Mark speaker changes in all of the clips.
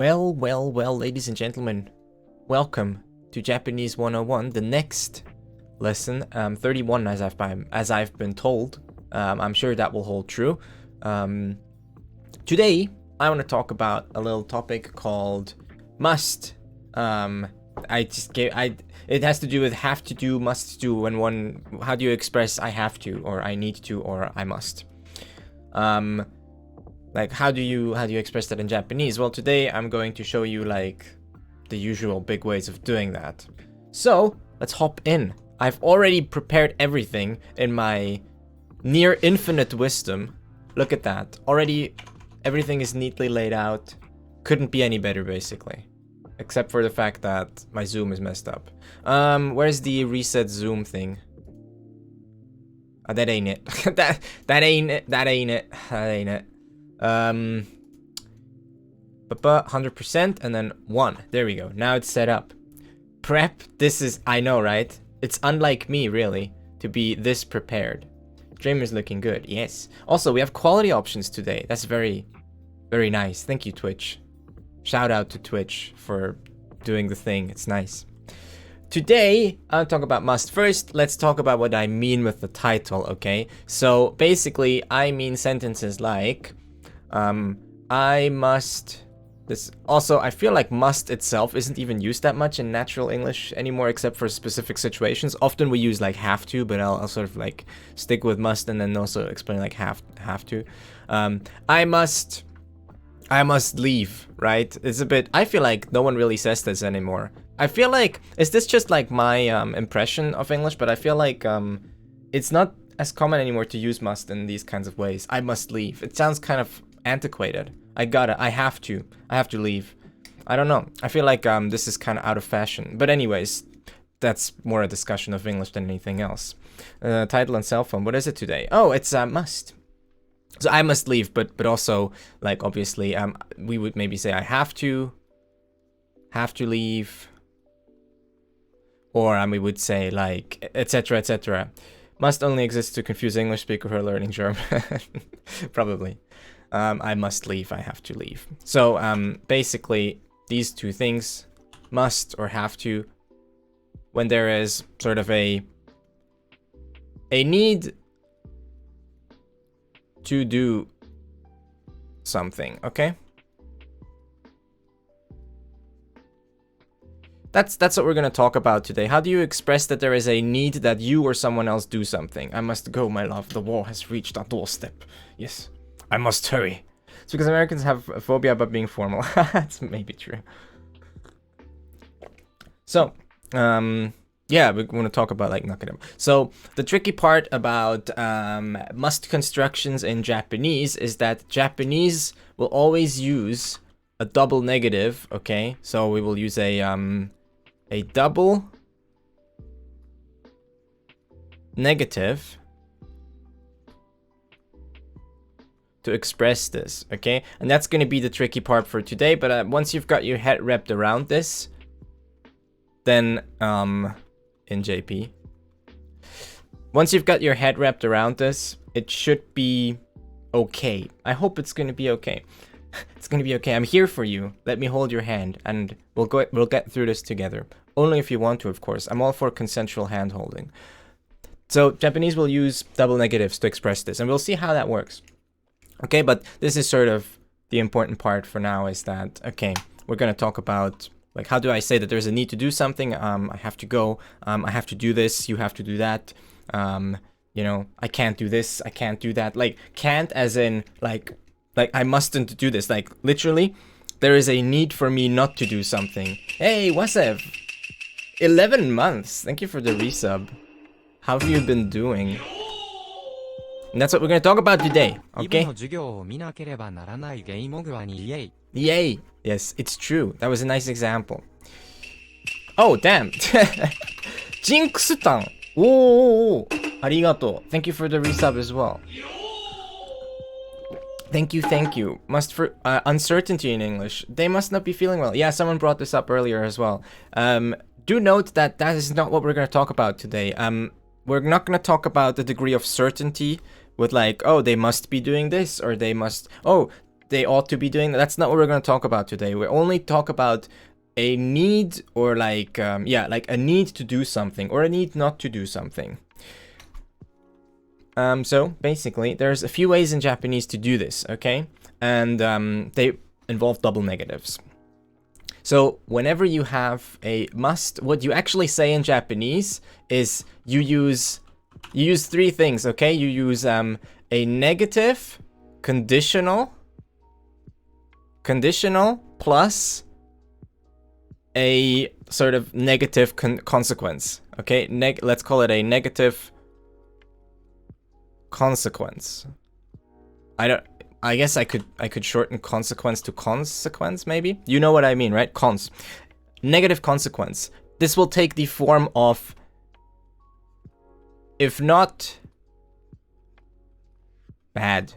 Speaker 1: Well, ladies and gentlemen, welcome to Japanese 101, the next lesson, 31 as I've been told. I'm sure that will hold true. Today, I want to talk about a little topic called must. It has to do with have to do, must do, how do you express I have to, or I need to, or I must. Like how do you express that in Japanese? Well, today I'm going to show you like the usual big ways of doing that. So let's hop in. I've already prepared everything in my near infinite wisdom. Look at that. Already everything is neatly laid out. Couldn't be any better basically. Except for the fact that my zoom is messed up. Where's the reset zoom thing? That ain't it. that ain't it. That ain't it. 100% and then 1. There we go. Now it's set up. Prep. This is, I know, right? It's unlike me, really, to be this prepared. Dream is looking good. Yes. Also, we have quality options today. That's very, very nice. Thank you, Twitch. Shout out to Twitch for doing the thing. It's nice. Today, I'll talk about must. First, let's talk about what I mean with the title, okay? So, basically, I mean sentences like I must. This also, I feel like must itself isn't even used that much in natural English anymore, except for specific situations. Often we use like have to, but I'll sort of like stick with must and then also explain like have to. I must leave, right? It's a bit. I feel like no one really says this anymore. I feel like, is this just like my impression of English? But I feel like it's not as common anymore to use must in these kinds of ways. I must leave. It sounds kind of antiquated. I have to leave. I don't know. I feel like this is kind of out of fashion. But anyways, that's more a discussion of English than anything else. Title and cell phone. What is it today? Oh, it's must. So I must leave, but also like obviously we would maybe say I have to leave, or we would say like etc. Must only exist to confuse English speaker who are learning German. Probably. I must leave, I have to leave. So basically these two things, must or have to, when there is sort of a need to do something, okay? That's what we're gonna talk about today. How do you express that there is a need that you or someone else do something? I must go, my love. The war has reached our doorstep. Yes. I must hurry. It's because Americans have a phobia about being formal. That's maybe true. So, yeah, we want to talk about like nakadama. So the tricky part about must constructions in Japanese is that Japanese will always use a double negative. Okay, so we will use a double negative to express this, okay? And that's going to be the tricky part for today, but once you've got your head wrapped around this, then in JP, once you've got your head wrapped around this, it should be okay. I hope it's going to be okay. It's going to be okay. I'm here for you. Let me hold your hand and we'll get through this together. Only if you want to, of course. I'm all for consensual hand holding. So Japanese will use double negatives to express this, and we'll see how that works. Okay, but this is sort of the important part for now, is that, okay, we're going to talk about, like, how do I say that there's a need to do something? I have to go. I have to do this. You have to do that. You know, I can't do this. I can't do that. Like, can't as in, like I mustn't do this. Like, literally, there is a need for me not to do something. Hey, Wasev. 11 months. Thank you for the resub. How have you been doing? And that's what we're going to talk about today, okay? Yay! Yes, it's true. That was a nice example. Oh, damn! Jinx-tan! Oh, arigato. Thank you for the resub as well. Thank you. Must for uncertainty in English. They must not be feeling well. Yeah, someone brought this up earlier as well. Do note that that is not what we're going to talk about today. We're not going to talk about the degree of certainty with like, oh, they must be doing this, or they must, oh, they ought to be doing. That's not what we're going to talk about today. We only talk about a need, or like like a need to do something or a need not to do something. So basically there's a few ways in Japanese to do this, okay? And they involve double negatives. So whenever you have a must, what you actually say in Japanese is you use three things, okay? You use a negative, conditional plus a sort of negative consequence, okay? Let's call it a negative consequence. I guess I could shorten consequence to consequence, maybe. You know what I mean, right? Negative consequence. This will take the form of if not bad.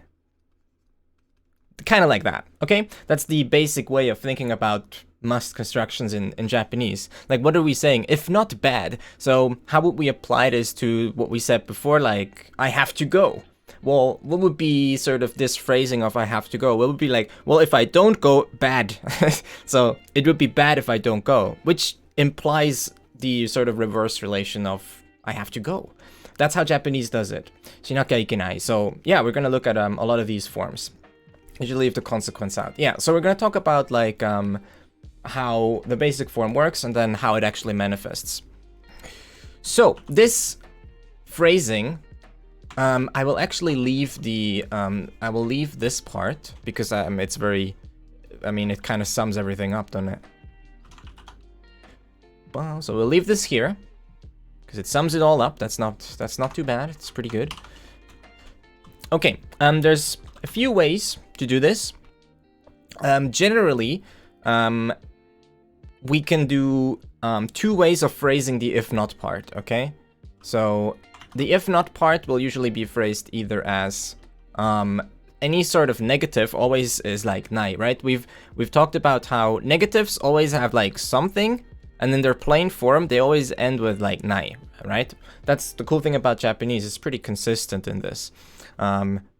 Speaker 1: Kind of like that, okay? That's the basic way of thinking about must constructions in Japanese. Like, what are we saying? If not bad. So how would we apply this to what we said before, like, I have to go? Well, what would be sort of this phrasing of I have to go? What would be like, well, if I don't go, bad. So it would be bad if I don't go, which implies the sort of reverse relation of I have to go. That's how Japanese does it. Shinakia ikenai. So yeah, we're going to look at a lot of these forms. Usually leave the consequence out. Yeah, so we're going to talk about like how the basic form works and then how it actually manifests. So this phrasing, I will actually leave the I will leave this part because it's very, I mean, it kind of sums everything up, doesn't it? Well, so we'll leave this here because it sums it all up. That's not too bad. It's pretty good. Okay, there's a few ways to do this. Generally, we can do two ways of phrasing the if not part, okay? So the if not part will usually be phrased either as any sort of negative always is like nai, right? We've talked about how negatives always have like something, and in their plain form they always end with like nai, right? That's the cool thing about Japanese. It's pretty consistent in this.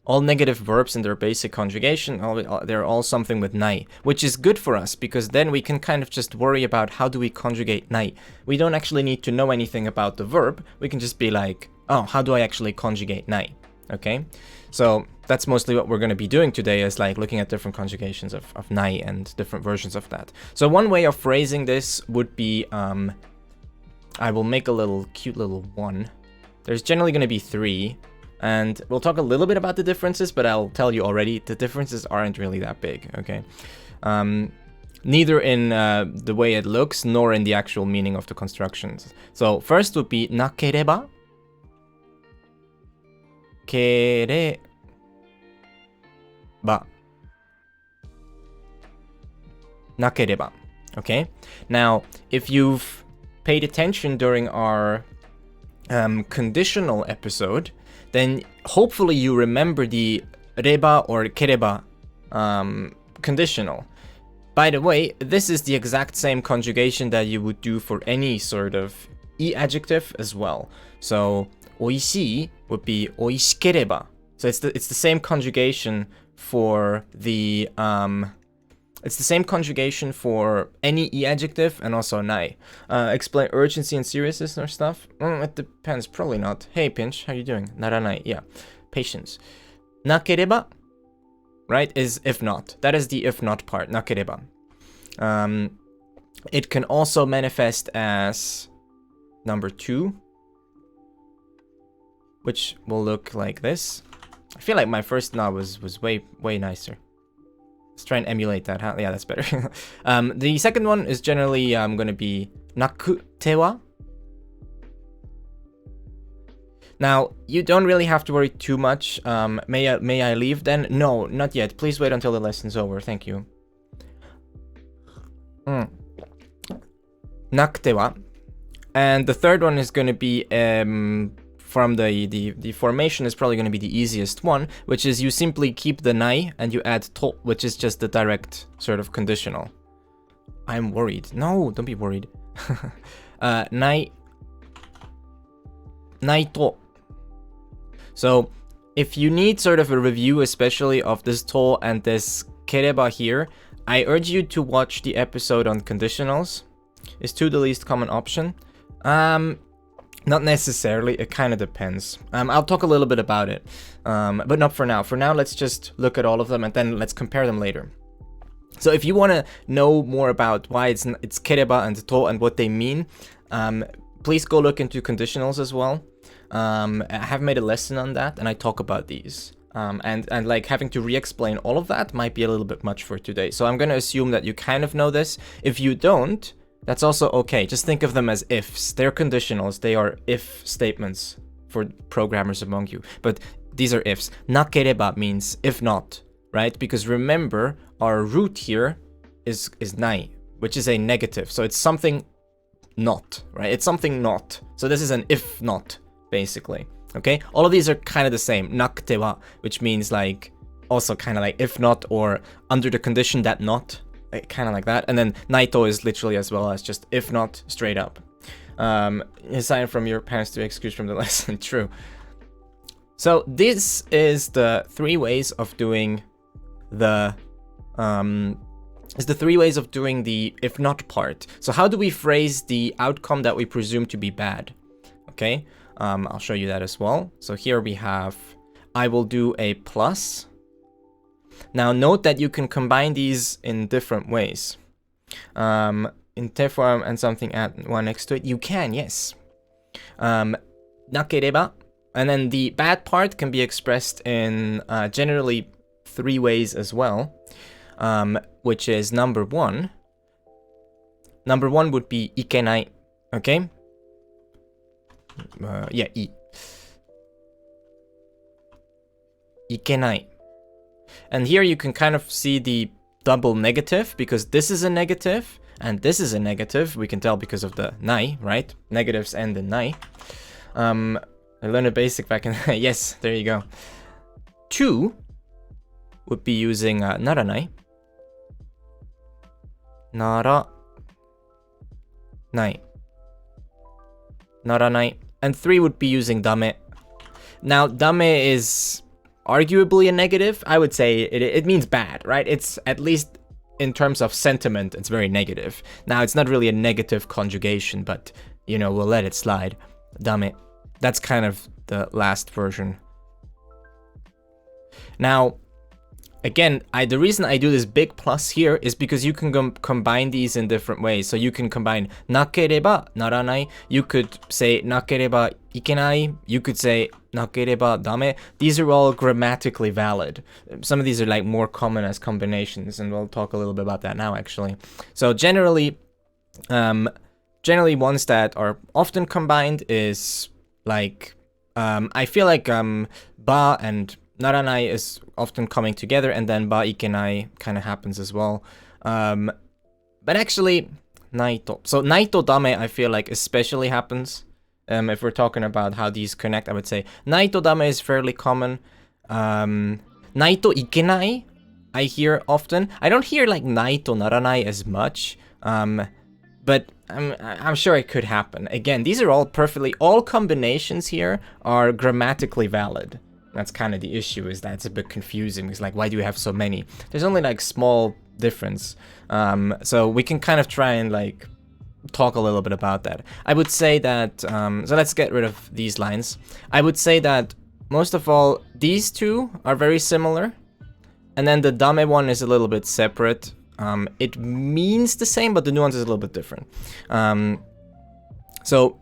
Speaker 1: All negative verbs in their basic conjugation, they're all something with nai, which is good for us because then we can kind of just worry about how do we conjugate nai. We don't actually need to know anything about the verb. We can just be like, oh, how do I actually conjugate nai? Okay, so that's mostly what we're going to be doing today, is like looking at different conjugations of nai and different versions of that. So one way of phrasing this would be, I will make a cute little one. There's generally going to be three. And we'll talk a little bit about the differences, but I'll tell you already, the differences aren't really that big, okay? Neither in the way it looks, nor in the actual meaning of the constructions. So first would be nakereba. Kereba. Nakereba, okay? Now, if you've paid attention during our conditional episode, then hopefully you remember the reba or kereba conditional. By the way, this is the exact same conjugation that you would do for any sort of e adjective as well. So oishii would be oishikerebba. So it's the same conjugation for the it's the same conjugation for any e adjective and also nai. Explain urgency and seriousness or stuff? It depends, probably not. Hey Pinch, how you doing? Naranai, yeah. Patience. Nakereba, right, is if not. That is the if not part, nakereba. It can also manifest as number 2, which will look like this. I feel like my first na was way nicer. Let's try and emulate that, huh? Yeah, that's better. The second one is generally going to be nakutewa. Now, you don't really have to worry too much. May I leave then? No, not yet. Please wait until the lesson's over. Thank you. Nakutewa. And the third one is going to be from the formation is probably going to be the easiest one, which is you simply keep the nai and you add to, which is just the direct sort of conditional. I'm worried. No, don't be worried. Nai to. So if you need sort of a review, especially of this to and this kereba here, I urge you to watch the episode on conditionals. Is 2 the least common option? Not necessarily, it kind of depends. I'll talk a little bit about it, but not for now. For now, let's just look at all of them and then let's compare them later. So if you want to know more about why it's kereba and to and what they mean, please go look into conditionals as well. I have made a lesson on that and I talk about these. And like having to re-explain all of that might be a little bit much for today. So I'm going to assume that you kind of know this. If you don't, that's also okay. Just think of them as ifs. They're conditionals. They are if statements for programmers among you. But these are ifs. Nakereba means if not, right? Because remember, our root here is nai, which is a negative. So it's something not, right? It's something not. So this is an if not, basically. Okay? All of these are kind of the same. Nakute wa, which means like, also kind of like if not or under the condition that not. Kind of like that. And then naito is literally as well as just if not, straight up. Aside from your parents to excuse from the lesson. True. So this is the 3 ways of doing the if not part. So how do we phrase the outcome that we presume to be bad? Okay, I'll show you that as well. So here we have, I will do a plus. Now note that you can combine these in different ways. In te form and something at one next to it, you can, yes. Nakereba, and then the bad part can be expressed in generally 3 ways as well, which is number 1. Number 1 would be ikenai, okay? Yeah, ikenai. And here you can kind of see the double negative, because this is a negative and this is a negative. We can tell because of the nai, right? Negatives end in nai. I learned a basic back in... yes, there you go. 2 would be using naranai. Naranai. Naranai. And 3 would be using dame. Now, dame is arguably a negative. I would say it means bad, right? It's at least in terms of sentiment, it's very negative. Now, it's not really a negative conjugation, but, you know, we'll let it slide. Dame. That's kind of the last version. Now, again, the reason I do this big plus here is because you can combine these in different ways. So you can combine nakereba naranai. You could say nakereba ikenai. You could say nakereba dame. These are all grammatically valid. Some of these are like more common as combinations, and we'll talk a little bit about that now, actually. So generally ones that are often combined is like, I feel like ba and naranai is often coming together, and then ba ikenai kind of happens as well. But actually, naito. So naito dame, I feel like especially happens. If we're talking about how these connect, I would say naito dame is fairly common. Naito ikenai, I hear often. I don't hear like naito naranai as much. But I'm sure it could happen. Again, these are all combinations here are grammatically valid. That's kind of the issue, is that it's a bit confusing. It's like, why do we have so many? There's only like small difference. So we can kind of try and like talk a little bit about that. I would say that, so let's get rid of these lines. I would say that most of all, these 2 are very similar. And then the dame one is a little bit separate. It means the same, but the nuance is a little bit different. So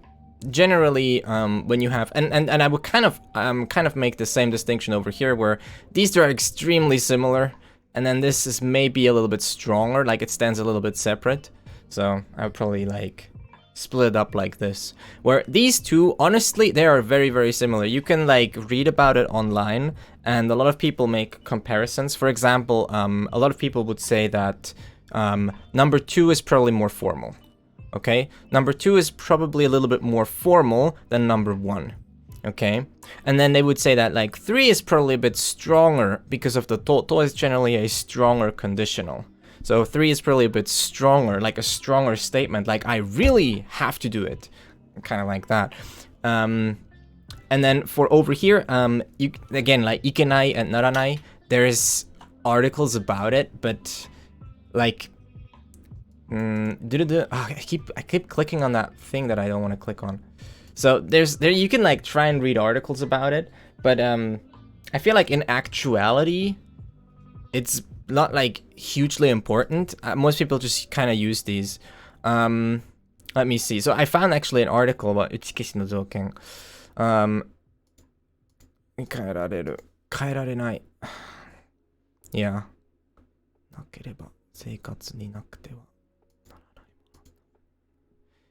Speaker 1: generally, when you have, and I would kind of make the same distinction over here, where these 2 are extremely similar, and then this is maybe a little bit stronger, like it stands a little bit separate. So I would probably like split it up like this, where these 2, honestly, they are very, very similar. You can like read about it online, and a lot of people make comparisons. For example, a lot of people would say that number 2 is probably more formal. Okay, number 2 is probably a little bit more formal than number 1. Okay, and then they would say that like 3 is probably a bit stronger because of the to is generally a stronger conditional. So 3 is probably a bit stronger, like a stronger statement, like I really have to do it, kind of like that. And then for over here, you again, like ikenai and naranai, there is articles about it, but like I keep clicking on that thing that I don't want to click on. So there you can like try and read articles about it, but I feel like in actuality it's not like hugely important. Most people just kind of use these. Let me see. So I found actually an article about 打ち消しの条件。変えられる。変えられない。Yeah. なければ生活になくては。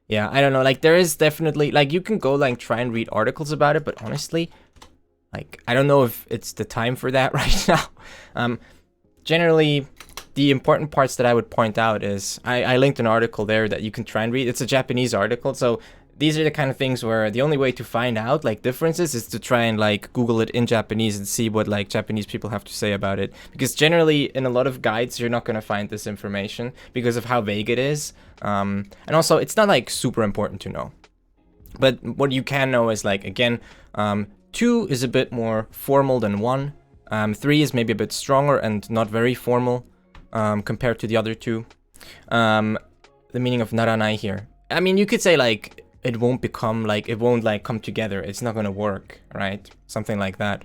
Speaker 1: Yeah, I don't know. Like there is definitely like you can go like try and read articles about it, but honestly, like I don't know if it's the time for that right now. Generally, the important parts that I would point out is I linked an article there that you can try and read. It's a Japanese article, so these are the kind of things where the only way to find out like differences is to try and like Google it in Japanese and see what like Japanese people have to say about it. Because generally in a lot of guides, you're not going to find this information because of how vague it is. And also it's not like super important to know. But what you can know is like, again, 2 is a bit more formal than 1. 3 is maybe a bit stronger and not very formal compared to the other 2. The meaning of naranai here. I mean, you could say like, it won't become like, it won't like come together. It's not gonna work, right? Something like that.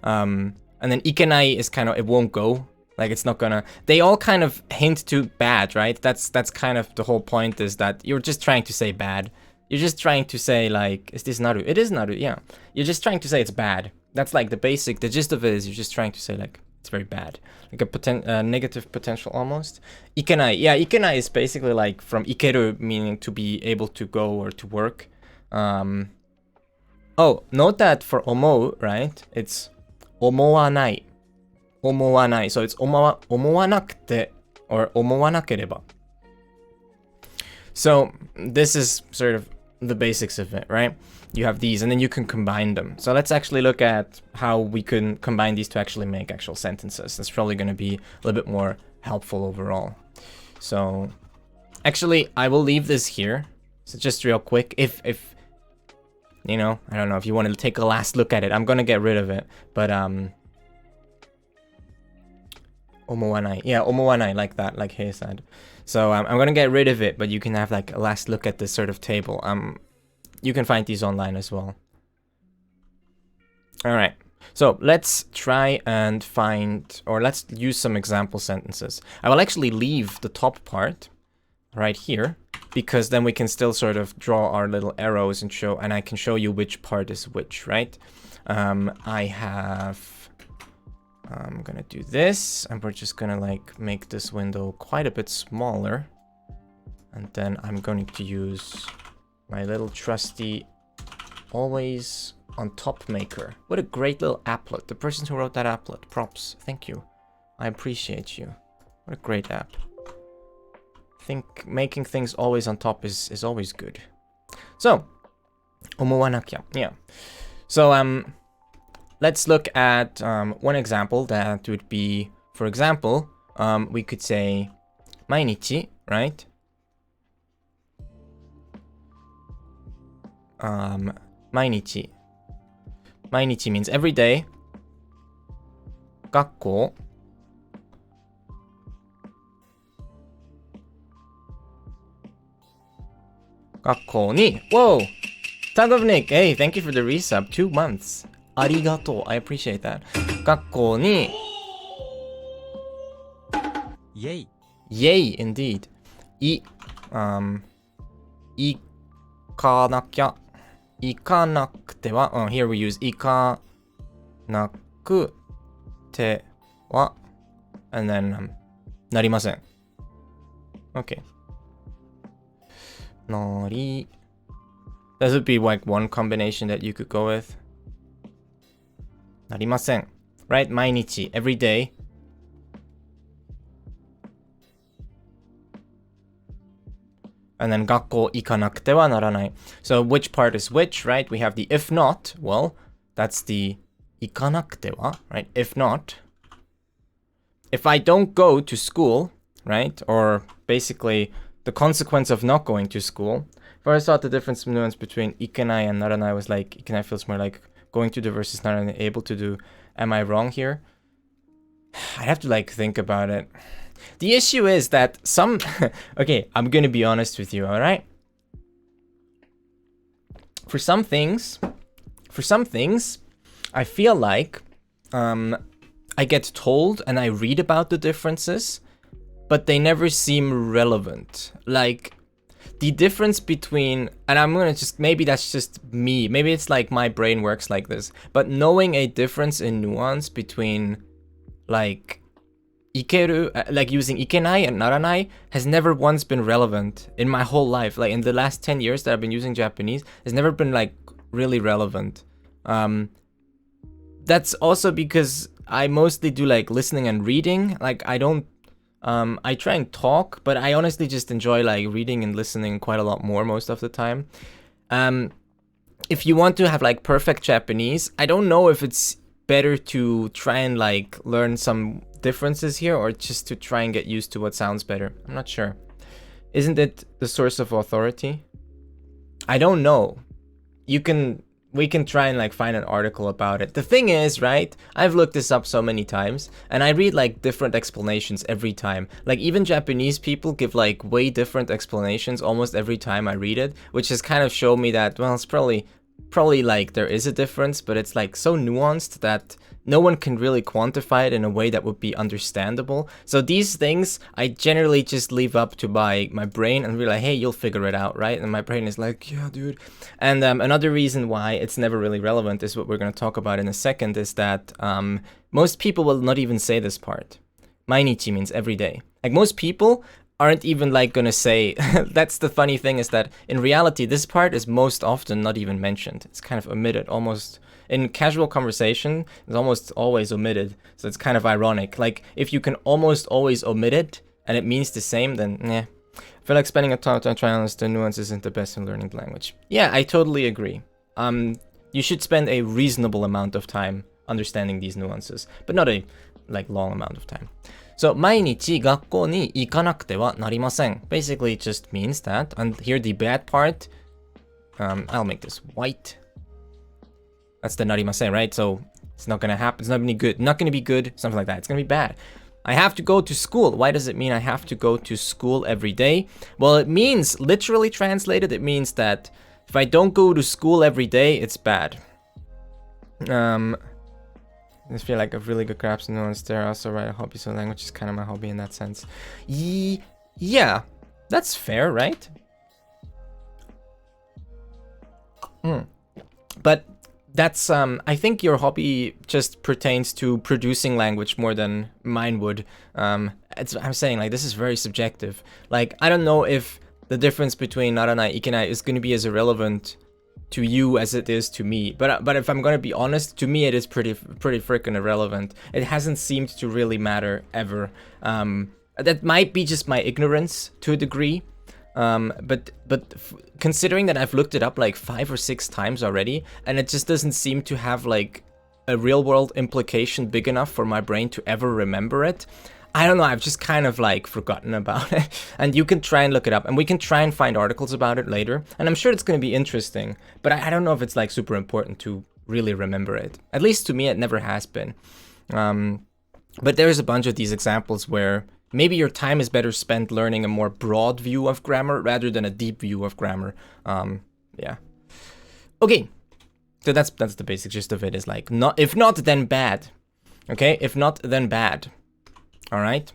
Speaker 1: And then ikenai is kind of, it won't go. Like it's not gonna, they all kind of hint to bad, right? That's kind of the whole point, is that you're just trying to say bad. You're just trying to say like, is this naru? It is naru, yeah. You're just trying to say it's bad. That's like the basic, the gist of it is you're just trying to say like, it's very bad. Like a negative potential almost. Ikenai, yeah, ikenai is basically like from ikeru, meaning to be able to go or to work. Oh, note that for omou, right? It's omowanai. Omowanai. So it's omowanakute or omowanakereba. So this is sort of the basics of it, right? You have these and then you can combine them. So let's actually look at how we can combine these to actually make actual sentences. That's probably going to be a little bit more helpful overall. So actually I will leave this here. So just real quick, if you know, I don't know, if you want to take a last look at it, I'm going to get rid of it. But omowanai. Yeah, omowanai, like that, like Hei said. So I'm going to get rid of it, but you can have like a last look at this sort of table. You can find these online as well. All right. So let's try and find, or let's use some example sentences. I will actually leave the top part right here, because then we can still sort of draw our little arrows and show, and I can show you which part is which, right? I'm gonna do this, and we're just gonna like make this window quite a bit smaller. And then I'm going to use my little trusty always on top maker. What a great little applet. The person who wrote that applet, props. Thank you. I appreciate you. What a great app. I think making things always on top is always good. So, omowanakya. Yeah. So, let's look at one example that would be, for example, we could say mainichi, right? Mainichi. Mainichi means every day. Gakko. Gakko ni. Whoa! Tag of Nick. Hey, thank you for the resub. 2 months. Arigato. I appreciate that. Gakko ni.
Speaker 2: Yay.
Speaker 1: Yay, indeed. Ikanakya. Ikanakute wa. Here we use ikanakute wa. And then narimasen. Okay. Nari. This would be like one combination that you could go with. Narimasen. Right? Mainichi. Every day. And then gakko ikanakute wa naranai. So which part is which, right? We have the if not. Well, that's the ikanakute wa, right? If not. If I don't go to school, right? Or basically the consequence of not going to school. If I thought the difference nuance between ikenai and naranai was like, ikenai feels more like going to do versus naranai able to do. Am I wrong here? I have to like think about it. The issue is that some okay, I'm gonna be honest with you, alright? For some things, I feel like I get told and I read about the differences, but they never seem relevant. Like the difference between, and I'm gonna just, maybe that's just me, maybe it's like my brain works like this, but knowing a difference in nuance between like ikeru, like using ikenai and naranai has never once been relevant in my whole life. Like in the last 10 years that I've been using Japanese, has never been like really relevant. That's also because I mostly do like listening and reading. Like I don't, I try and talk, but I honestly just enjoy like reading and listening quite a lot more most of the time. If you want to have like perfect Japanese, I don't know if it's better to try and like learn some differences here or just to try and get used to what sounds better. I'm not sure. Isn't it the source of authority? I don't know. We can try and like find an article about it. The thing is, right, I've looked this up so many times and I read like different explanations every time. Like even Japanese people give like way different explanations almost every time I read it, which has kind of shown me that, well, it's probably like there is a difference, but it's like so nuanced that no one can really quantify it in a way that would be understandable. So these things I generally just leave up to my brain and be like, hey, you'll figure it out, right? And my brain is like, yeah, dude. And another reason why it's never really relevant is what we're going to talk about in a second, is that most people will not even say this part. Mainichi means every day. Like most people aren't even like gonna say that's the funny thing, is that in reality this part is most often not even mentioned. It's kind of omitted. Almost in casual conversation, it's almost always omitted, so it's kind of ironic. Like if you can almost always omit it and it means the same, then I feel like spending a ton of time trying to understand nuance isn't the best in learning the language. Yeah, I totally agree. You should spend a reasonable amount of time understanding these nuances, but not a like long amount of time. So, 毎日学校に行かなくてはなりません. Basically, it just means that, and here the bad part, I'll make this white. That's the なりません, right? So, it's not gonna happen, it's not gonna be good, not gonna be good, something like that. It's gonna be bad. I have to go to school. Why does it mean I have to go to school every day? Well, it means, literally translated, it means that if I don't go to school every day, it's bad. I just feel like a really good grasp of nuance there. I also write a hobby, so language is kind of my hobby in that sense. Yeah, that's fair, right? But that's, I think your hobby just pertains to producing language more than mine would. I'm saying, like, this is very subjective. Like, I don't know if the difference between naranai, ikenai is going to be as irrelevant to you as it is to me, but if I'm gonna be honest, to me it is pretty freaking irrelevant. It hasn't seemed to really matter ever. That might be just my ignorance to a degree, but considering that I've looked it up like 5 or 6 times already, and it just doesn't seem to have like a real world implication big enough for my brain to ever remember it. I don't know, I've just kind of like forgotten about it. And you can try and look it up, and we can try and find articles about it later. And I'm sure it's going to be interesting, but I don't know if it's like super important to really remember it. At least to me, it never has been. But there's a bunch of these examples where maybe your time is better spent learning a more broad view of grammar rather than a deep view of grammar. Yeah. Okay. So that's the basic gist of it, is like, not, if not, then bad. Okay? If not, then bad. All right,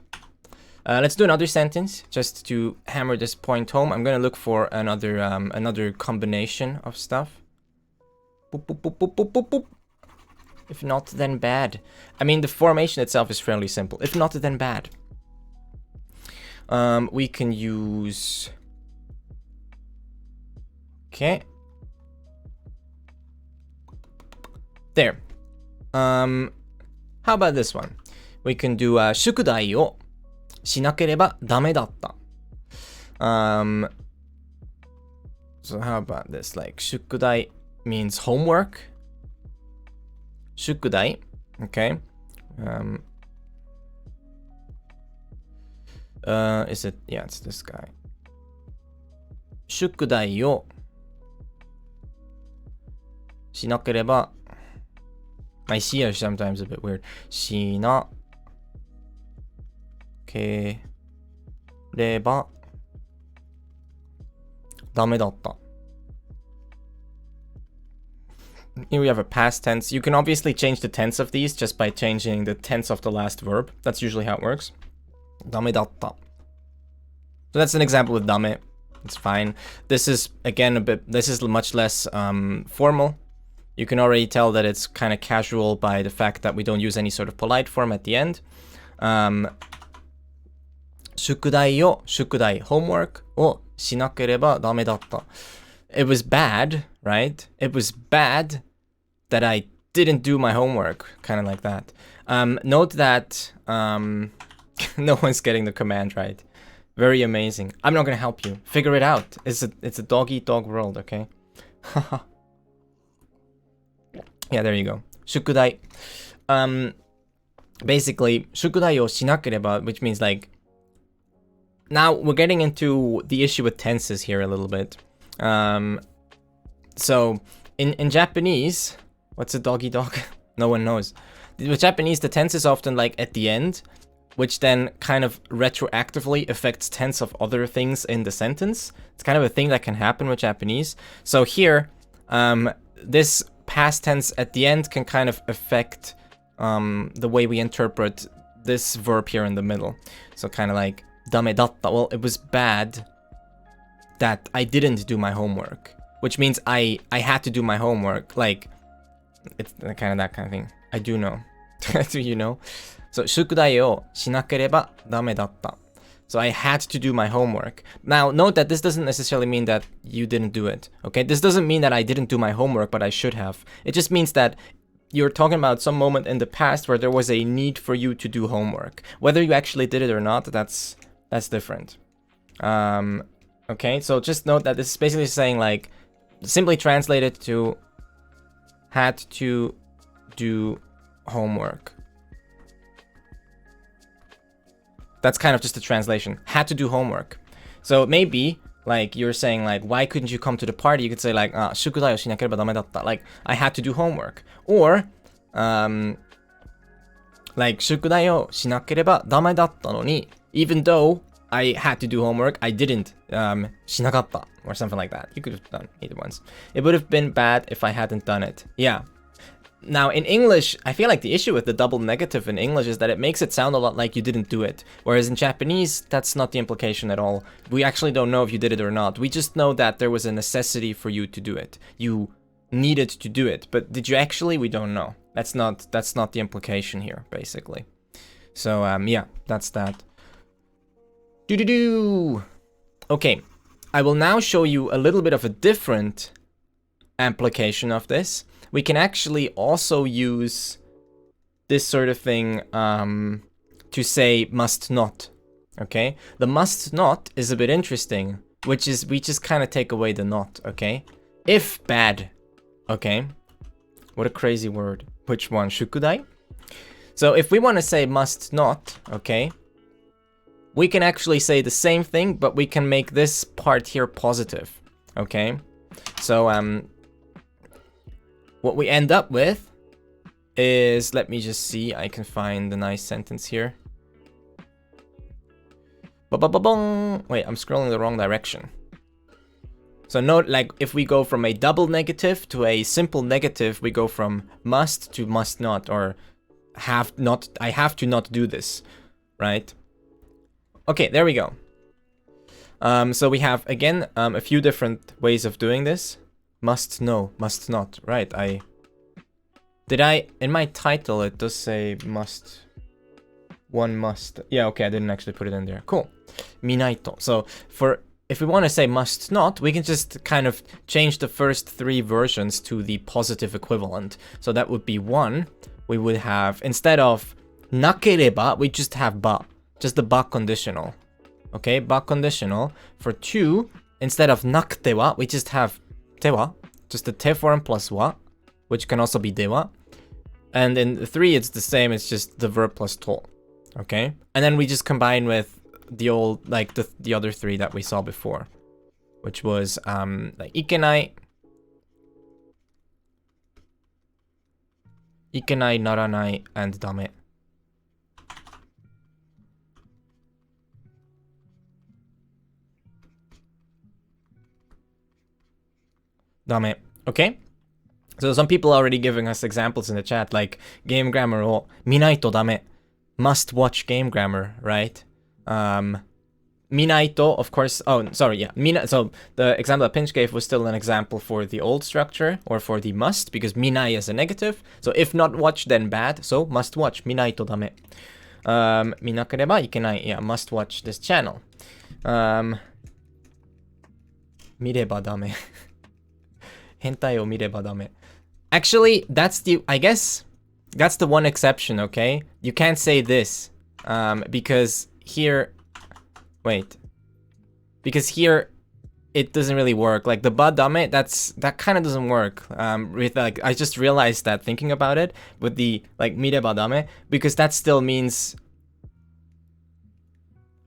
Speaker 1: let's do another sentence just to hammer this point home. I'm gonna look for another combination of stuff. Boop, boop, boop, boop, boop, boop, boop. If not, then bad. I mean, the formation itself is fairly simple. If not, then bad. We can use... Okay. There. How about this one? We can do 宿題をしなければダメだった。So how about this? Like 宿題 means homework. 宿題, okay. Is it? Yeah, it's this guy. 宿題をしなければ. My C are sometimes a bit weird. しなければダメだった。Here we have a past tense. You can obviously change the tense of these just by changing the tense of the last verb. That's usually how it works. ダメだった. So that's an example with ダメ. It's fine. This is, again, this is much less formal. You can already tell that it's kind of casual by the fact that we don't use any sort of polite form at the end. 宿題を、homework をしなければダメだった. It was bad, right? It was bad that I didn't do my homework, kind of like that. Note that no one's getting the command right. Very amazing. I'm not gonna help you. Figure it out. It's a dog-eat-dog world, okay? Yeah, there you go. 宿題. Basically, 宿題をしなければ, which means like... Now, we're getting into the issue with tenses here a little bit. So, in Japanese... What's a doggy-dog? No one knows. With Japanese, the tense is often like at the end, which then kind of retroactively affects tense of other things in the sentence. It's kind of a thing that can happen with Japanese. So here, this past tense at the end can kind of affect the way we interpret this verb here in the middle. So kind of like, ダメだった. Well, it was bad that I didn't do my homework. Which means I had to do my homework. Like, it's kind of that kind of thing. I do know. Do you know? So, 宿題をしなければダメだった. So I had to do my homework. Now, note that this doesn't necessarily mean that you didn't do it. Okay? This doesn't mean that I didn't do my homework, but I should have. It just means that you're talking about some moment in the past where there was a need for you to do homework. Whether you actually did it or not, that's different. Okay? So just note that this is basically saying like, simply translate it to had to do homework. That's kind of just a translation. Had to do homework. So maybe, like, you're saying, like, why couldn't you come to the party? You could say, like, 宿題をしなければダメだった. Like, I had to do homework. Or, like, 宿題をしなければダメだったのに, even though I had to do homework, I didn't. しなかった or something like that. You could have done either ones. It would have been bad if I hadn't done it. Yeah. Now, in English, I feel like the issue with the double negative in English is that it makes it sound a lot like you didn't do it. Whereas in Japanese, that's not the implication at all. We actually don't know if you did it or not. We just know that there was a necessity for you to do it. You needed to do it. But did you actually? We don't know. That's not the implication here, basically. So, yeah, that's that. Do-do-do! Okay, I will now show you a little bit of a different application of this. We can actually also use this sort of thing to say must not, okay? The must not is a bit interesting, which is we just kind of take away the not, okay? If bad, okay? What a crazy word. Which one? Shukudai? So if we want to say must not, okay? We can actually say the same thing, but we can make this part here positive, okay? So, what we end up with is, let me just see, I can find the nice sentence here. Ba-ba-ba-bong! Wait, I'm scrolling the wrong direction. So note, like, if we go from a double negative to a simple negative, we go from must to must not, or have not, I have to not do this, right? Okay, there we go. So we have, again, a few different ways of doing this. Must, no, must not. Right, in my title, it does say must. One must. Yeah, okay, I didn't actually put it in there. Cool. Minaito. So, if we want to say must not, we can just kind of change the first three versions to the positive equivalent. So that would be 1. We would have, instead of nakereba, we just have ba. Just the ba conditional. Okay, ba conditional. For 2, instead of nakute we just have tewa, just the te form plus wa, which can also be dewa. And in 3, it's the same, it's just the verb plus to. Okay? And then we just combine with the old, like the other 3 that we saw before, which was like ikenai, naranai, and dame. dame. Okay? So some people are already giving us examples in the chat, like game grammar or minaito dame. Must watch game grammar, right? Minaito, of course. Oh, sorry, yeah. So the example that Pinch gave was still an example for the old structure, or for the must, because minai is a negative. So if not watch, then bad. So must watch. Minaito dame. Minakereba ikenai. Yeah, must watch this channel. Mireba dame. Hentai o mireba dame. Actually, I guess that's the one exception, okay? You can't say this, because here, because here it doesn't really work. Like the badame, that kind of doesn't work. With like, I just realized that thinking about it with the like mireba dame, because that still means,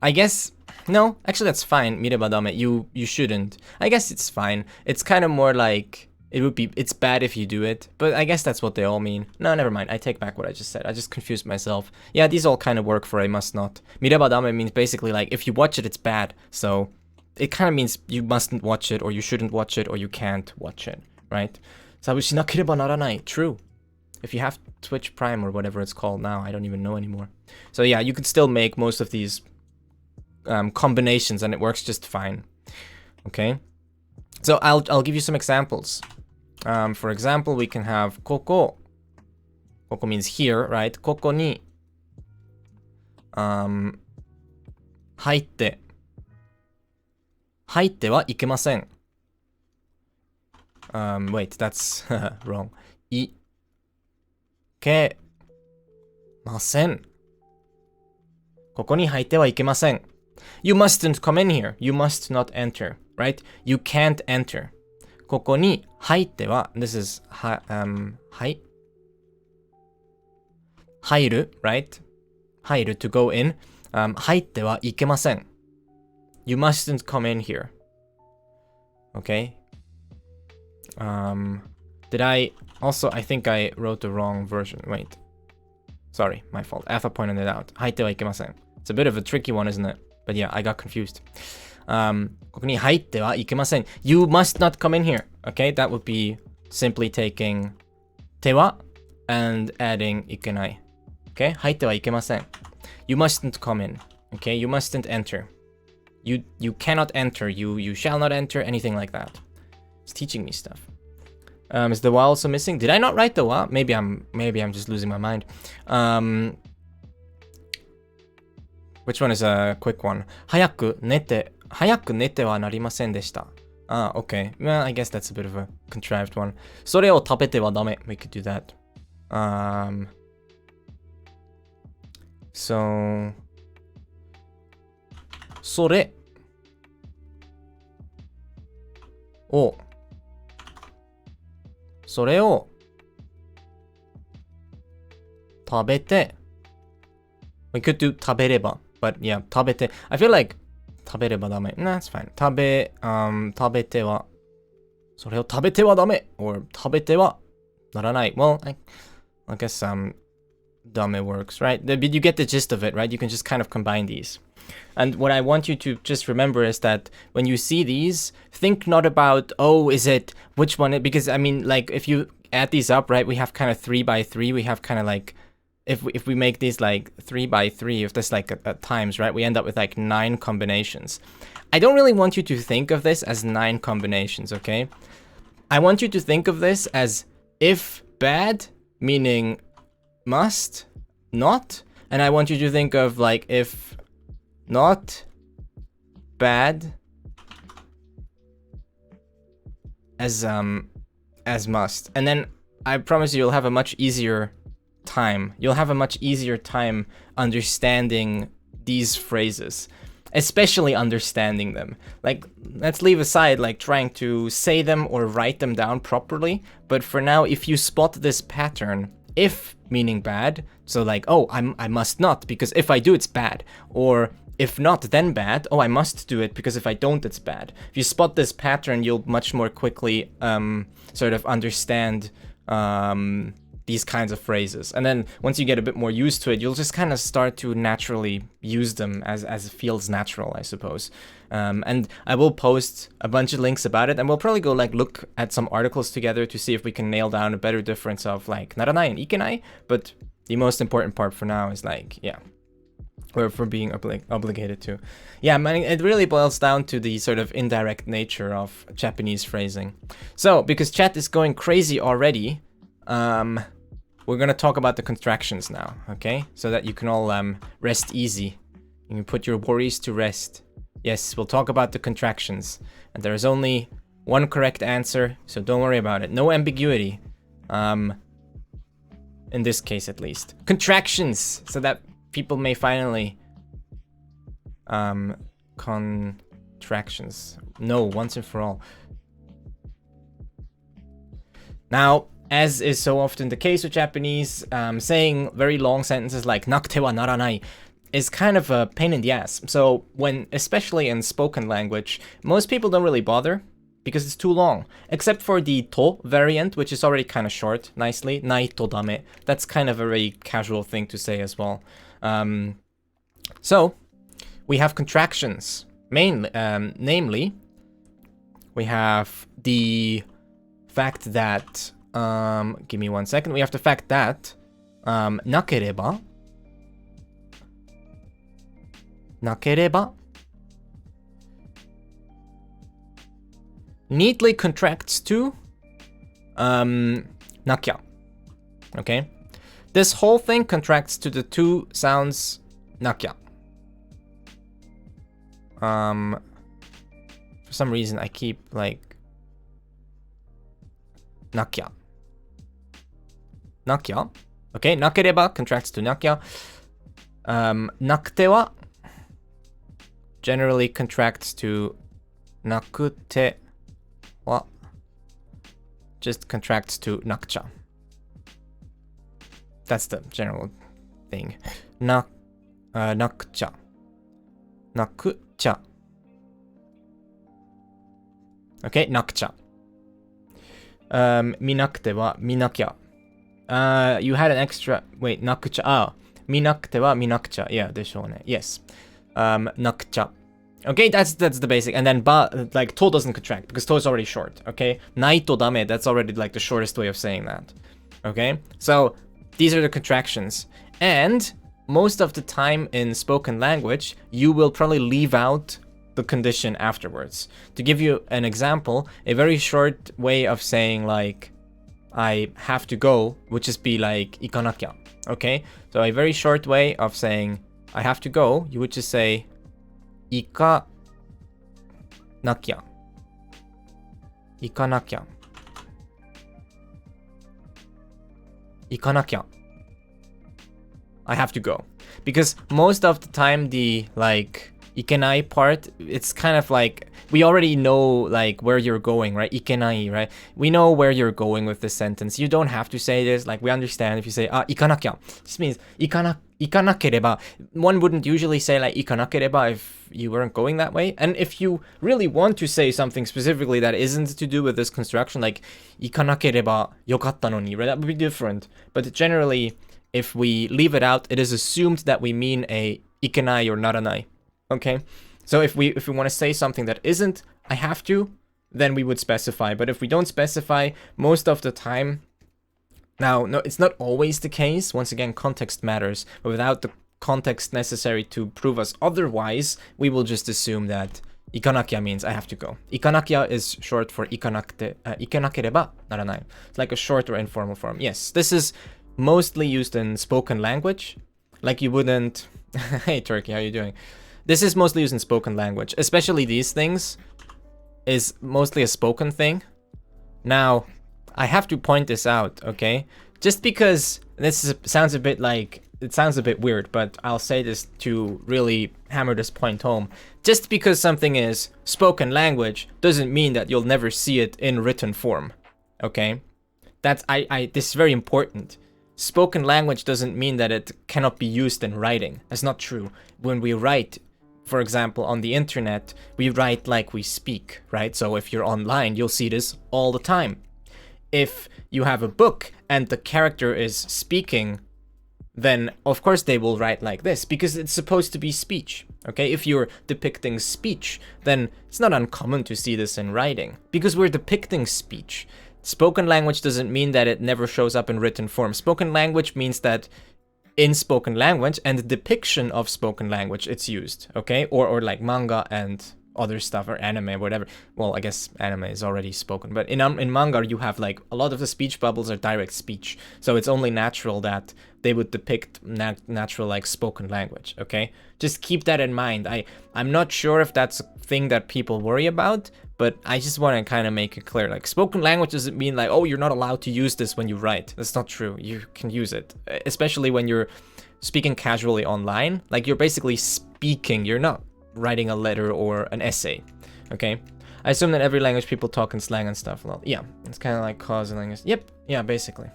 Speaker 1: I guess, no, actually that's fine. Mireba dame, you shouldn't. I guess it's fine. It's kind of more like, it's bad if you do it, but I guess that's what they all mean. No, never mind. I take back what I just said. I just confused myself. Yeah, these all kind of work for I must not. Mireba dame means basically like, if you watch it, it's bad. So it kind of means you mustn't watch it, or you shouldn't watch it, or you can't watch it, right? Sabu shinakereba naranai. True. If you have Twitch Prime or whatever it's called now, I don't even know anymore. So yeah, you could still make most of these combinations, and it works just fine. Okay. So I'll give you some examples. For example, we can have koko. Koko means here, right? Koko ni haitte. Haitte wa ikemasen. Wait, that's wrong. Ikemasen. Koko ni haitte wa ikemasen. You mustn't come in here. You must not enter, right? You can't enter. Koko ni haitte wa, this is hairu, right? Hairu, to go in. Haitte wa ikemasen. You mustn't come in here. Okay. Did I also, I think I wrote the wrong version. Wait. Sorry, my fault. Alpha pointed it out. Haitte wa ikemasen. It's a bit of a tricky one, isn't it? But yeah, I got confused. Koku ni haitte wa ikemasen. You must not come in here. Okay, that would be simply taking te wa and adding ikenai. Okay, haitte wa ikemasen. You mustn't come in. Okay, you mustn't enter. You cannot enter. You shall not enter. Anything like that. It's teaching me stuff. Is the wa also missing? Did I not write the wa? Maybe I'm just losing my mind. Which one is a quick one? Hayaku nete wa narimasen deshita. Ah, okay. Well, I guess that's a bit of a contrived one. Sore o tabete wa dame. We could do that. So... Sore o... Sore o... Tabete. We could do tabereba. But yeah, tabete. I feel like tabereba dame. Nah, it's fine. Tabete wa. Sore o tabete wa dame. Or tabete wa naranai. Well, I guess dame works, right? But you get the gist of it, right? You can just kind of combine these. And what I want you to just remember is that when you see these, think not about, oh, is it, which one? Because I mean, like, if you add these up, right, we have kind of 3 by 3. We have kind of like, if we make these like 3 by 3, if this like at times, right, we end up with like 9 combinations. I don't really want you to think of this as 9 combinations, okay? I want you to think of this as if bad, meaning must, not, and I want you to think of like if not bad as must. And then I promise you'll have a much easier time. You'll have a much easier time understanding these phrases, especially understanding them. Like, let's leave aside like trying to say them or write them down properly. But for now, if you spot this pattern, if meaning bad, so like, oh, I must not, because if I do, it's bad. Or if not, then bad, oh, I must do it, because if I don't, it's bad. If you spot this pattern, you'll much more quickly sort of understand these kinds of phrases. And then once you get a bit more used to it, you'll just kind of start to naturally use them as it feels natural, I suppose. And I will post a bunch of links about it, and we'll probably go like look at some articles together to see if we can nail down a better difference of like naranai and ikenai. But the most important part for now is like, yeah, or for being obligated to. Yeah, man, it really boils down to the sort of indirect nature of Japanese phrasing. So, because chat is going crazy already, we're gonna talk about the contractions now, okay? So that you can all rest easy. You can put your worries to rest. Yes, we'll talk about the contractions. And there is only one correct answer, so don't worry about it. No ambiguity. In this case, at least. Contractions, so that people may finally... contractions. No, once and for all. Now, as is so often the case with Japanese, saying very long sentences like nakute wa naranai is kind of a pain in the ass. So when, especially in spoken language, most people don't really bother because it's too long. Except for the to variant, which is already kind of short, nicely. Nai to dame. That's kind of a very casual thing to say as well. So we have contractions. Namely, we have the fact that... give me 1 second. We have the fact that nakereba neatly contracts to nakya. Okay? This whole thing contracts to the two sounds nakya. For some reason I keep like nakya. Nakya. Okay, nakereba contracts to nakya. Nakute wa generally contracts to nakute wa just contracts to nakcha. That's the general thing. Nakcha. Nakucha. Okay, nakcha. Minakute wa minakya. You had an extra... Wait, nakucha. Ah, minakute wa minakcha. Yeah, desho ne. Yes. Nakcha. Okay, that's the basic. And then ba, like, to doesn't contract because to is already short. Okay? Nai to dame, that's already like the shortest way of saying that. Okay? So, these are the contractions. And most of the time in spoken language, you will probably leave out the condition afterwards. To give you an example, a very short way of saying like I have to go would just be like ikanakya. Okay? So a very short way of saying I have to go, you would just say ikanakya. Ikanakya. Ikanakya. I have to go. Because most of the time the like ikenai part, it's kind of like we already know like where you're going, right? Ikenai, right? We know where you're going with this sentence. You don't have to say this. Like we understand if you say ikanakya. This means ikanakereba. One wouldn't usually say like ikanakereba if you weren't going that way. And if you really want to say something specifically that isn't to do with this construction, like ikanakereba yokatta no ni, right? That would be different. But generally, if we leave it out, it is assumed that we mean a ikenai or naranai. Okay, so if we want to say something that isn't I have to, then we would specify. But if we don't specify, most of the time, now no, it's not always the case. Once again, context matters. But without the context necessary to prove us otherwise, we will just assume that ikanakya means I have to go. Ikanakya is short for ikenakereba naranai. It's like a short or informal form. Yes, this is mostly used in spoken language. Like you wouldn't... Hey Turkey, how you doing? This is mostly used in spoken language, especially these things is mostly a spoken thing. Now, I have to point this out, okay? Just because sounds a bit like, it sounds a bit weird, but I'll say this to really hammer this point home. Just because something is spoken language doesn't mean that you'll never see it in written form, okay? This is very important. Spoken language doesn't mean that it cannot be used in writing. That's not true. When we write, for example, on the internet, we write like we speak, right? So if you're online, you'll see this all the time. If you have a book and the character is speaking then of course they will write like this because it's supposed to be speech. Okay, if you're depicting speech, then it's not uncommon to see this in writing because we're depicting speech. Spoken language doesn't mean that it never shows up in written form. Spoken language means that in spoken language and the depiction of spoken language it's used, okay? Or like manga and other stuff, or anime, whatever. Well, I guess anime is already spoken, but in manga you have like a lot of the speech bubbles are direct speech, so it's only natural that they would depict natural like spoken language, okay? Just keep that in mind. I'm not sure if that's a thing that people worry about, but I just want to kind of make it clear. Like, spoken language doesn't mean like, oh, you're not allowed to use this when you write. That's not true. You can use it, especially when you're speaking casually online. Like, you're basically speaking. You're not writing a letter or an essay, okay? I assume that every language people talk in slang and stuff. Well, yeah, it's kind of like causal language. Yep, yeah, basically.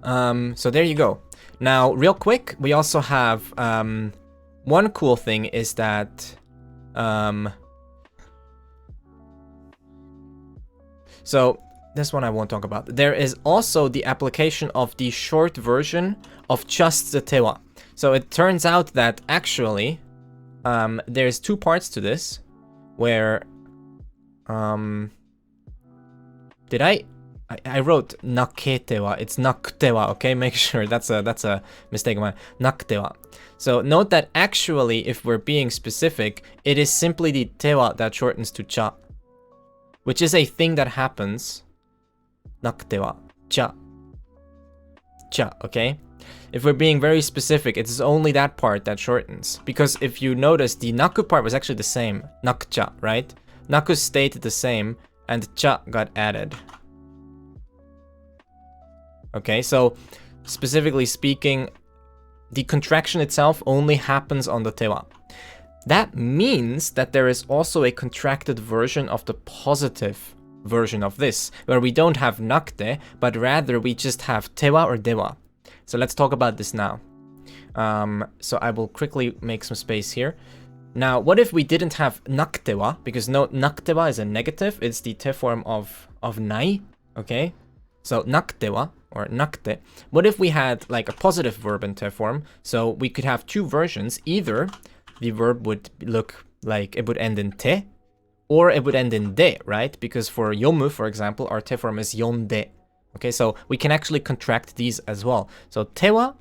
Speaker 1: So there you go. Now, real quick, we also have one cool thing is that so this one I won't talk about. There is also the application of the short version of just the tewa. So it turns out that actually there's two parts to this where did I wrote naketewa. It's nakutewa, okay? Make sure that's a mistake of mine. Nakutewa. So note that actually, if we're being specific, it is simply the tewa that shortens to cha, which is a thing that happens. Nakutewa. Cha. Cha, okay? If we're being very specific, it's only that part that shortens. Because if you notice, the naku part was actually the same. Nakucha, right? Naku stayed the same, and cha got added. Okay, so specifically speaking, the contraction itself only happens on the tewa. That means that there is also a contracted version of the positive version of this, where we don't have nakte, but rather we just have tewa or dewa. So let's talk about this now. So I will quickly make some space here. Now, what if we didn't have naktewa? Because no, naktewa is a negative. It's the te form of nai, okay? So naktewa or nakte. What if we had like a positive verb in te form? So we could have two versions. Either the verb would look like it would end in te, or it would end in de, right? Because for yomu, for example, our te form is yonde. Okay, so we can actually contract these as well. So tewa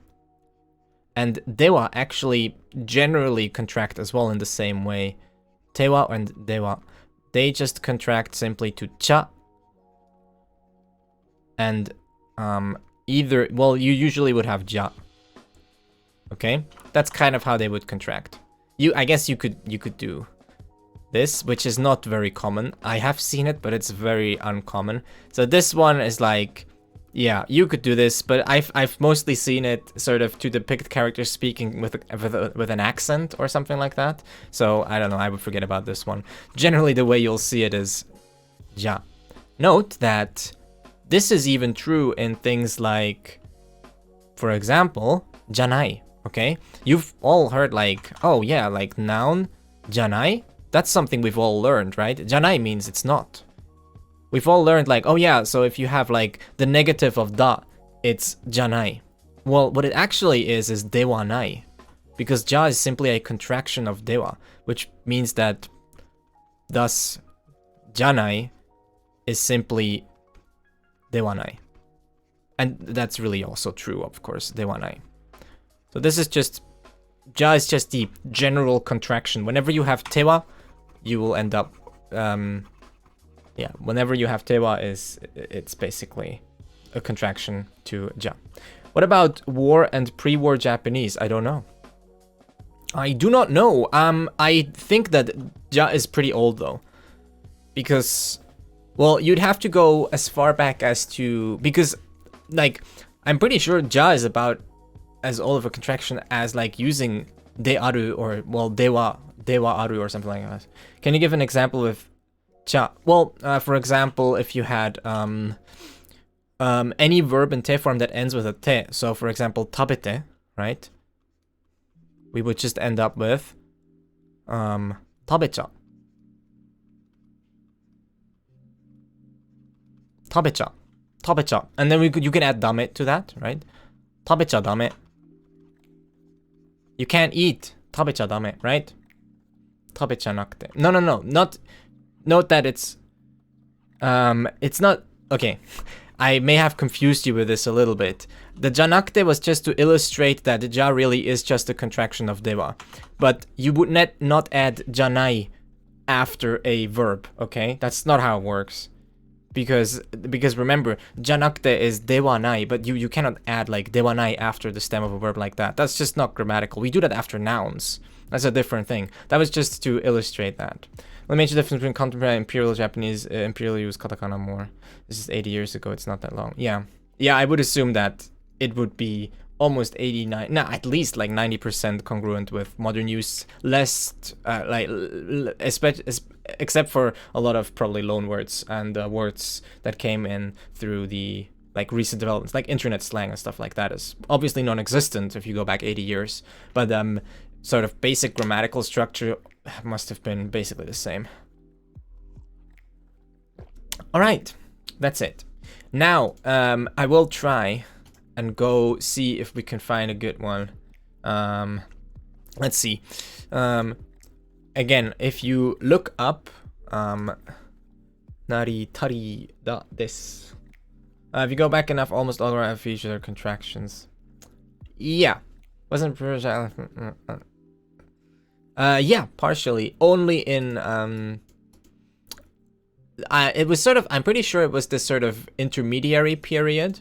Speaker 1: and dewa actually generally contract as well in the same way. Tewa and dewa, they just contract simply to cha. And either, well, you usually would have ja. Okay, that's kind of how they would contract. I guess you could do this, which is not very common. I have seen it, but it's very uncommon. So this one is like, yeah, you could do this, but I've mostly seen it sort of to depict characters speaking with an accent or something like that. So I don't know, I would forget about this one. Generally, the way you'll see it is ja. Note that this is even true in things like, for example, janai. Okay, you've all heard like, oh yeah, like noun janai. That's something we've all learned, right? Janai means it's not. We've all learned like, oh yeah, so if you have like the negative of da, it's janai. Well, what it actually is dewanai. Because ja is simply a contraction of dewa, which means that thus janai is simply dewanai. And that's really also true, of course, dewanai. So this is just, ja is just the general contraction. Whenever you have tewa, you will end up, yeah, whenever you have tewa, it's basically a contraction to ja. What about war and pre-war Japanese? I don't know. I do not know. I think that ja is pretty old though. Because, well, you'd have to go as far back as to, because, like, I'm pretty sure ja is about as old of a contraction as, like, using de aru or, well, dewa aru or something like that. Can you give an example with cha? Well, for example, if you had any verb in te form that ends with a te, so for example, tabete, right? We would just end up with tabecha. Tabecha. Tabecha. And then you can add dame to that, right? 食べちゃダメ. You can't eat. 食べちゃダメ, right? 食べちゃなくて. No, not... Note that it's not... Okay. I may have confused you with this a little bit. The janakute was just to illustrate that ja really is just a contraction of dewa. But you would not add janai after a verb, okay? That's not how it works. Because remember, janakute is dewanai, but you cannot add like dewanai after the stem of a verb like that. That's just not grammatical. We do that after nouns. That's a different thing. That was just to illustrate that. Let me mention the difference between contemporary and Imperial Japanese. Imperial use katakana more. This is 80 years ago. It's not that long. Yeah, I would assume that it would be almost 89, no, at least like 90% congruent with modern use. Less, except for a lot of probably loan words and words that came in through the like recent developments, like internet slang and stuff like that is obviously non-existent if you go back 80 years. But sort of basic grammatical structure must have been basically the same. All right, that's it. Now, I will try and go see if we can find a good one. Let's see. Again, if you look up nari tari da desu. If you go back enough, almost all our features are contractions. Yeah. Wasn't yeah, partially. Only in it was sort of, I'm pretty sure it was this sort of intermediary period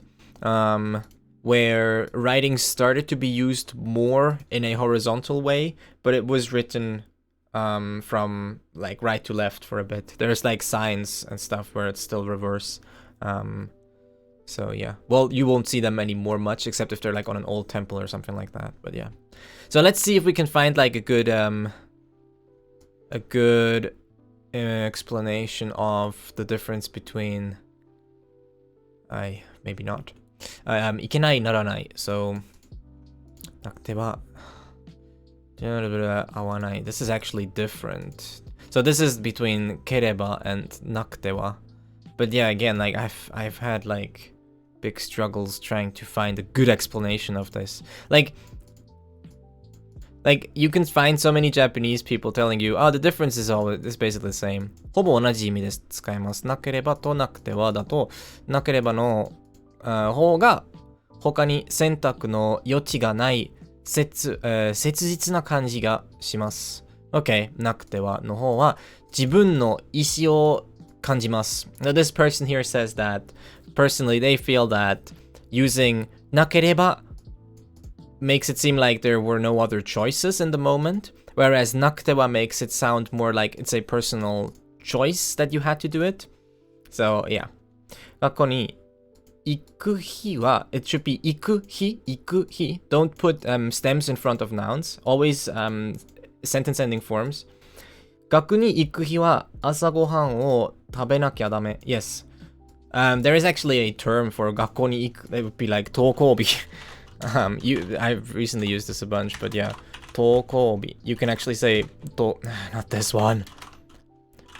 Speaker 1: where writing started to be used more in a horizontal way, but it was written from like right to left for a bit. There's like signs and stuff where it's still reverse. So yeah, well, you won't see them anymore much, except if they're like on an old temple or something like that. But yeah, so let's see if we can find like a good explanation of the difference between maybe not いけないならない so なくては合わない this is actually different, so this is between ければ and なくては, but yeah, again, like I've had like big struggles trying to find a good explanation of this. Like you can find so many Japanese people telling you, oh, the difference is basically the same. ほぼ同じ意味です。使います。なければとなくてはだと、なければの方が他に選択の余地がない切実な感じがします。Okay, なくてはの方は自分の意思を感じます。Now this person here says that personally they feel that using なければ makes it seem like there were no other choices in the moment, whereas なくては makes it sound more like it's a personal choice that you had to do it. So yeah. 学校に行く日は it should be 行く日 Don't put stems in front of nouns. Always sentence ending forms. 学に行く日は朝ごはんを食べなきゃダメ. Yes. There is actually a term for 学校に行く. It would be like 登校日. I've recently used this a bunch, but yeah. 登校日. You can actually say not this one.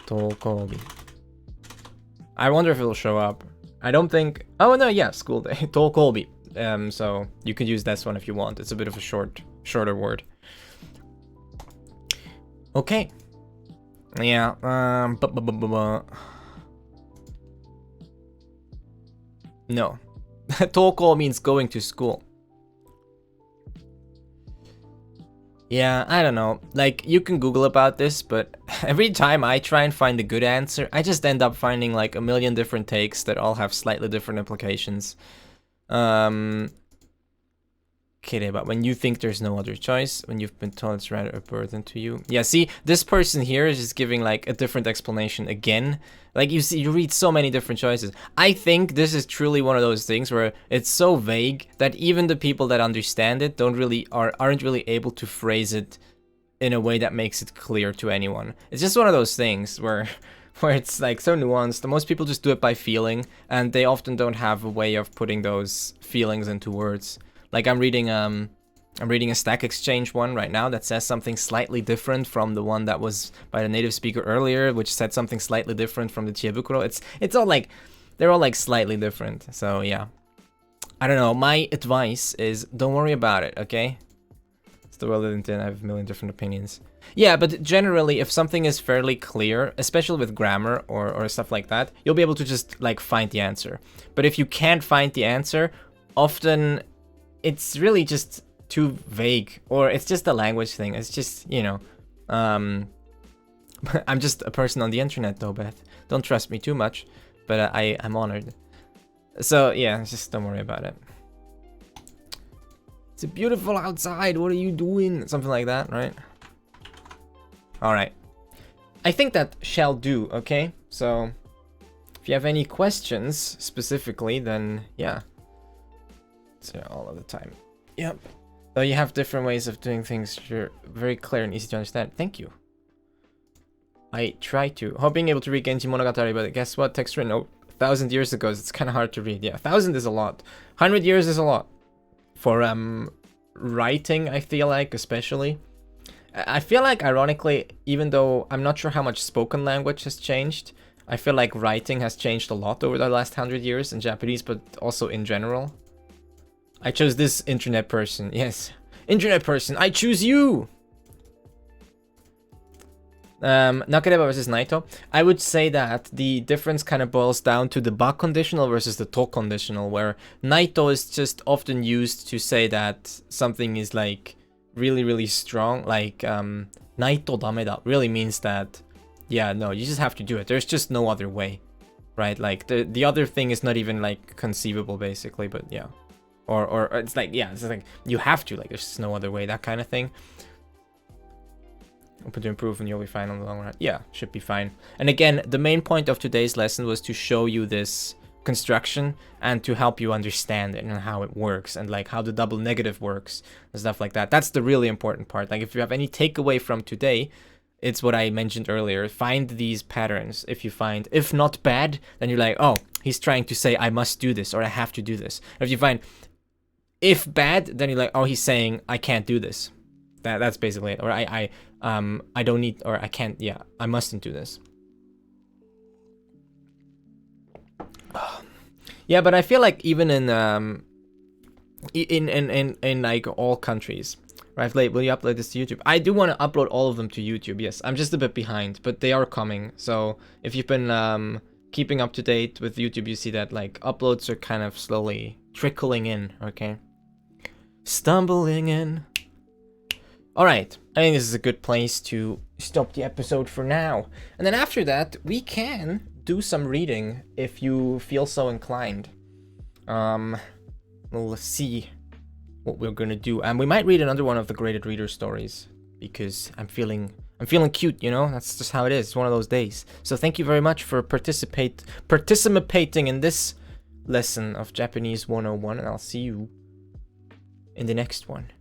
Speaker 1: 登校日. I wonder if it'll show up. I don't think... Oh, no, yeah, school day. 登校日. So you could use this one if you want. It's a bit of a shorter word. Okay. Yeah, no. 登校 means going to school. Yeah, I don't know. Like, you can Google about this, but every time I try and find a good answer, I just end up finding like a million different takes that all have slightly different implications. But when you think there's no other choice, when you've been told it's rather a burden to you. Yeah, see, this person here is just giving like a different explanation again. Like you see, you read so many different choices. I think this is truly one of those things where it's so vague that even the people that understand it aren't really able to phrase it in a way that makes it clear to anyone. It's just one of those things where it's like so nuanced. Most people just do it by feeling, and they often don't have a way of putting those feelings into words. Like I'm reading a Stack Exchange one right now that says something slightly different from the one that was by the native speaker earlier, which said something slightly different from the Chiebukuro. It's all like, they're all like slightly different. So yeah. I don't know. My advice is don't worry about it, okay? It's the world of internet. I have a million different opinions. Yeah, but generally, if something is fairly clear, especially with grammar or stuff like that, you'll be able to just, like, find the answer. But if you can't find the answer, often it's really just too vague, or it's just a language thing. It's just, you know, I'm just a person on the internet, though, Beth. Don't trust me too much, but I'm honored. So, yeah, just don't worry about it. It's beautiful outside. What are you doing? Something like that, right? Alright. I think that shall do, okay? So, if you have any questions specifically, then, yeah. It's all of the time. Yep. Though you have different ways of doing things, you're very clear and easy to understand. Thank you. I try to. Hoping able to read Genji Monogatari, but guess what? Text written 1,000 years ago, it's kind of hard to read. Yeah, 1,000 is a lot. 100 years is a lot. For writing, I feel like, especially. I feel like, ironically, even though I'm not sure how much spoken language has changed, I feel like writing has changed a lot over the last 100 years in Japanese, but also in general. I chose this internet person. Yes. Internet person, I choose you! Nakareba versus Naito. I would say that the difference kind of boils down to the ba conditional versus the to conditional, where Naito is just often used to say that something is like really, really strong. Like, Naito dameda really means that, yeah, no, you just have to do it. There's just no other way, right? Like, the other thing is not even, like, conceivable, basically, but yeah. Or it's like, yeah, it's like, you have to, like, there's just no other way, that kind of thing. Open to improve and you'll be fine on the long run. Yeah, should be fine. And again, the main point of today's lesson was to show you this construction and to help you understand it and how it works and like how the double negative works and stuff like that. That's the really important part. Like if you have any takeaway from today, it's what I mentioned earlier. Find these patterns. If not bad, then you're like, oh, he's trying to say I must do this or I have to do this. If you find if bad, then you're like, oh, he's saying I can't do this. That's basically it. Or I don't need, or I can't, yeah, I mustn't do this. Yeah, but I feel like even in like all countries, right? Late, will you upload this to YouTube? I do want to upload all of them to YouTube. Yes, I'm just a bit behind, but they are coming. So if you've been keeping up to date with YouTube, you see that like uploads are kind of slowly trickling in. Okay, stumbling in. All right, I think this is a good place to stop the episode for now. And then after that, we can do some reading if you feel so inclined. We'll see what we're gonna do. And we might read another one of the graded reader stories because I'm feeling cute, you know? That's just how it is. It's one of those days. So thank you very much for participating in this lesson of Japanese 101, and I'll see you in the next one.